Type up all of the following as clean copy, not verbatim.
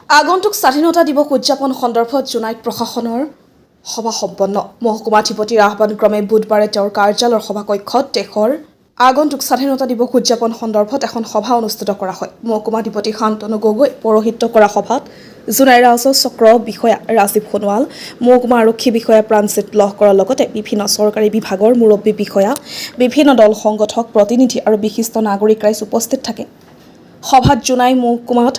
আগন্তুক স্বাধীনতা দিৱস উদযাপন সন্দৰ্ভত জোনাইত প্ৰশাসনৰ সভা সম্পন্ন মহকুমাধিপতিৰ আহ্বানক্ৰমে বুধবাৰে তেওঁৰ কাৰ্যালয়ৰ সভাকক্ষত দেশৰ আগন্তুক স্বাধীনতা দিৱস উদযাপন সন্দৰ্ভত এখন সভা অনুষ্ঠিত কৰা হয়। মহকুমাধিপতি শান্তনু গগৈ পৌৰোহিত্য কৰা সভাত জোনাই ৰাজহ চক্ৰ বিষয়া ৰাজীৱ সোণোৱাল, মহকুমা আৰক্ষী বিষয়া প্ৰাণজিৎ লহকৰৰ লগতে বিভিন্ন চৰকাৰী বিভাগৰ মুৰব্বী বিষয়া, বিভিন্ন দল সংগঠক, প্ৰতিনিধি আৰু বিশিষ্ট নাগৰিক ৰাইজ উপস্থিত থাকে। সভাত জোনাই মহকুমাত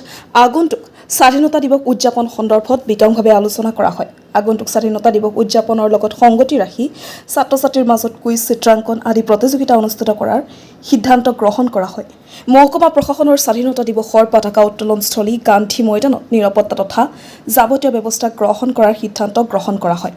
আগন্তুক স্বাধীনতা দিৱস উদযাপন সন্দৰ্ভত বিতংভাৱে আলোচনা কৰা হয়। আগন্তুক স্বাধীনতা দিৱস উদযাপনৰ লগত সংগতি ৰাখি ছাত্ৰ ছাত্ৰীৰ মাজত কুইজ, চিত্ৰাংকন আদি প্ৰতিযোগিতা অনুষ্ঠিত কৰাৰ সিদ্ধান্ত গ্ৰহণ কৰা হয়। মহকুমা প্ৰশাসনৰ স্বাধীনতা দিৱসৰ পতাকা উত্তোলনস্থলী গান্ধী ময়দানত নিৰাপত্তা তথা যাৱতীয় ব্যৱস্থা গ্ৰহণ কৰাৰ সিদ্ধান্ত গ্ৰহণ কৰা হয়।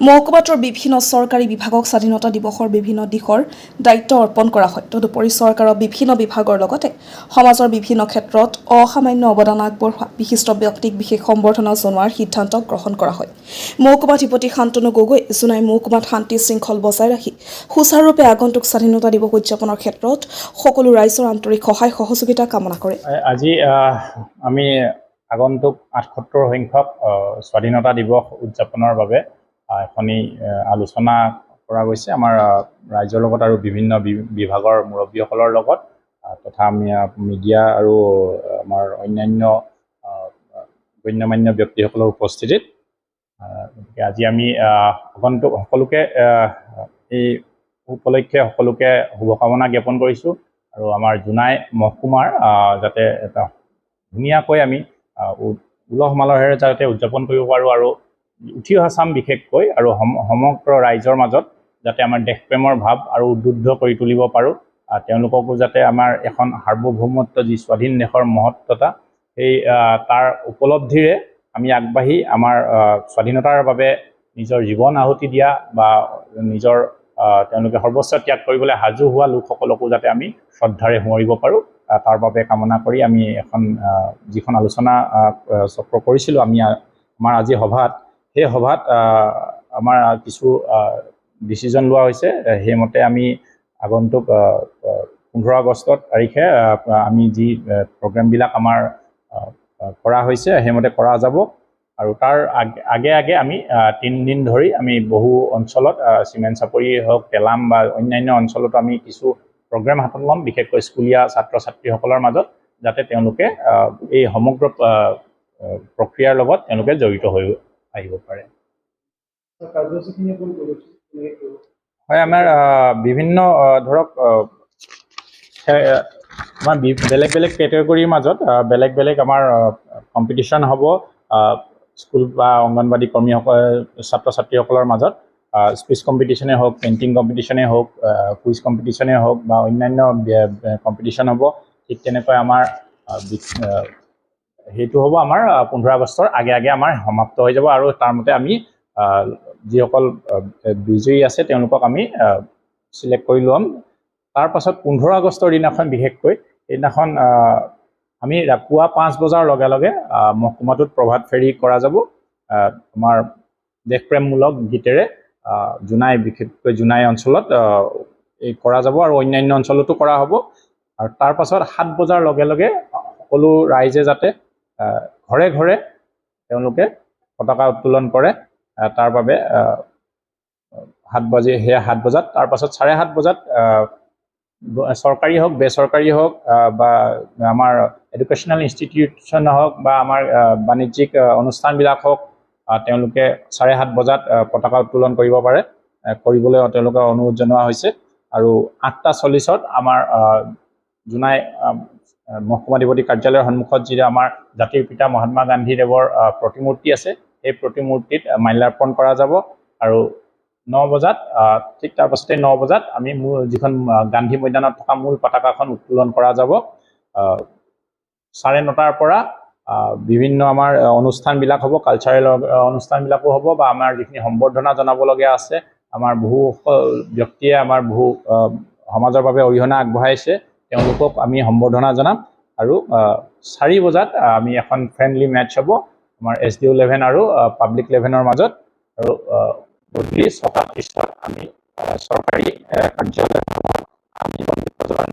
মহকুমাটোৰ বিভিন্ন চৰকাৰী বিভাগক স্বাধীনতা দিৱসৰ বিভিন্ন দিশৰ দায়িত্ব অৰ্পণ কৰা হয়। তদুপৰি চৰকাৰৰ বিভিন্ন বিভাগৰ লগতে সমাজৰ বিভিন্ন ক্ষেত্ৰত অসামান্য অৱদান আগবঢ়োৱা বিশিষ্ট ব্যক্তিক বিশেষ সম্বৰ্ধনা জনোৱাৰ সিদ্ধান্ত গ্ৰহণ কৰা হয়। মহকুমাধিপতি শান্তনু গগৈ জোনাই মহকুমাত শান্তি শৃংখল বজাই ৰাখি সুচাৰুৰূপে আগন্তুক স্বাধীনতা দিৱস উদযাপনৰ ক্ষেত্ৰত সকলো ৰাইজৰ আন্তৰিক সহায় সহযোগিতা কামনা কৰে। আজি আমি আগন্তুক ৭৮ সংখ্যক স্বাধীনতা দিৱস উদযাপনৰ বাবে এখনি আলোচনা কৰা গৈছে আমাৰ ৰাজ্যৰ লগত আৰু বিভিন্ন বিভাগৰ মুৰব্বীসকলৰ লগত তথা আমি মিডিয়া আৰু আমাৰ অন্যান্য গণ্যমান্য ব্যক্তিসকলৰ উপস্থিতিত গতিকে আজি আমি আগন্তুক সকলোকে এই উপলক্ষে সকলোকে শুভকামনা জ্ঞাপন কৰিছোঁ আৰু আমাৰ জোনাই মহকুমাৰ যাতে এটা ধুনীয়াকৈ আমি উলহ মালহেৰে যাতে উদযাপন কৰিব পাৰোঁ আৰু উঠি অহা চাম বিশেষকৈ আৰু সমগ্ৰ ৰাইজৰ মাজত যাতে আমাৰ দেশপ্ৰেমৰ ভাৱ আৰু উদ্বুদ্ধ কৰি তুলিব পাৰোঁ। তেওঁলোককো যাতে আমাৰ এখন সাৰ্বভৌমত্ব যি স্বাধীন দেশৰ মহত্বতা সেই তাৰ উপলব্ধিৰে আমি আগবাঢ়ি আমাৰ স্বাধীনতাৰ বাবে নিজৰ জীৱন আহুতি দিয়া বা নিজৰ তেওঁলোকে সৰ্বোচ্চ ত্যাগ কৰিবলৈ সাজু হোৱা লোকসকলকো যাতে আমি শ্ৰদ্ধাৰে সোঁৱৰিব পাৰোঁ তাৰ বাবে কামনা কৰি আমি এখন যিখন আলোচনা চক্ৰ কৰিছিলোঁ আমি আমাৰ আজি সভাত সেই সভাত আমাৰ কিছু ডিচিজন লোৱা হৈছে। সেইমতে আমি আগন্তুক 15 আগষ্ট তাৰিখে আমি যি প্ৰগ্ৰেমবিলাক আমাৰ কৰা হৈছে সেইমতে কৰা যাব আৰু তাৰ আগে আগে আমি 3 দিন ধৰি আমি বহু অঞ্চলত চিমেণ্ট চাপৰি হওক, তেলাম বা অন্যান্য অঞ্চলতো আমি কিছু প্ৰগ্ৰেম হাতত ল'ম, বিশেষকৈ স্কুলীয়া ছাত্ৰ ছাত্ৰীসকলৰ মাজত যাতে তেওঁলোকে এই সমগ্ৰ প্ৰক্ৰিয়াৰ লগত তেওঁলোকে জড়িত হৈ আহিব পাৰে। হয়, আমাৰ বিভিন্ন ধৰক আমাৰ বেলেগ বেলেগ কেটেগৰীৰ মাজত বেলেগ বেলেগ আমাৰ কম্পিটিশ্যন হ'ব। স্কুল বা অংগনবাড়ী কৰ্মীসকল ছাত্ৰ ছাত্ৰীসকলৰ মাজত স্পীচ কম্পিটিশ্যনেই হওক, পেইণ্টিং কম্পিটিশ্যনেই হওক, কুইজ কম্পিটিশ্যনেই হওক বা অন্যান্য কম্পিটিশ্যন হ'ব। ঠিক তেনেকৈ আমাৰ সেইটো হ'ব আমাৰ 15 আগষ্টৰ আগে আগে আমাৰ সমাপ্ত হৈ যাব আৰু তাৰ মতে আমি যিসকল বিজয়ী আছে তেওঁলোকক আমি চিলেক্ট কৰি ল'ম। তাৰ পাছত 15 আগষ্টৰ দিনাখন বিশেষকৈ সেইদিনাখন আমি পুৱা 5 বজাৰ লগে লগে মহকুমাটোত প্ৰভাত ফেৰী কৰা যাব আমাৰ দেশপ্ৰেমমূলক গীতেৰে জোনাই বিশেষকৈ জোনাই অঞ্চলত এই কৰা যাব আৰু অন্যান্য অঞ্চলতো কৰা হ'ব। আৰু তাৰ পাছত 7 বজাৰ লগে লগে সকলো ৰাইজে যাতে ঘৰে ঘৰে তেওঁলোকে পতাকা উত্তোলন কৰে তাৰ বাবে 7 বজাত তাৰ পাছত 7:30 বজাত চৰকাৰী হওক, বেচৰকাৰী হওক বা আমাৰ এডুকেশ্যনেল ইনষ্টিটিউশ্যন হওক বা আমাৰ বাণিজ্যিক অনুষ্ঠানবিলাক হওক তেওঁলোকে 7:30 বজাত পতাকা উত্তোলন কৰিব পাৰে, কৰিবলৈ তেওঁলোকে অনুৰোধ জনোৱা হৈছে। আৰু 8:40 আমাৰ জোনাই মহকুমাধিপতি কাৰ্যালয়ৰ সন্মুখত যি আমাৰ জাতিৰ পিতা মহাত্মা গান্ধীদেৱৰ প্ৰতিমূৰ্তি আছে সেই প্ৰতিমূৰ্তিত মাল্যাৰ্পণ কৰা যাব আৰু 9 বজাত ঠিক তাৰ পাছতে 9 বজাত আমি যিখন গান্ধী ময়দানত থকা মূল পতাকাখন উত্তোলন কৰা যাব। 9:30 পৰা বিভিন্ন আমাৰ অনুষ্ঠানবিলাক হ'ব, কালচাৰেল অনুষ্ঠানবিলাকো হ'ব বা আমাৰ যিখিনি সম্বৰ্ধনা জনাবলগীয়া আছে, আমাৰ বহু ব্যক্তিয়ে আমাৰ বহু সমাজৰ বাবে অৰিহণা আগবঢ়াইছে তেওঁলোকক আমি সম্বৰ্ধনা জনাম। আৰু 4 বজাত আমি এখন ফ্ৰেণ্ডলি মেটচ হ'ব আমাৰ SDU11 আৰু পাব্লিক 11ৰ মাজত আৰু গধূলি 6:30 আমি চৰকাৰী কাৰ্যালয়সমূহত আমি বন্তি প্ৰজ্বলন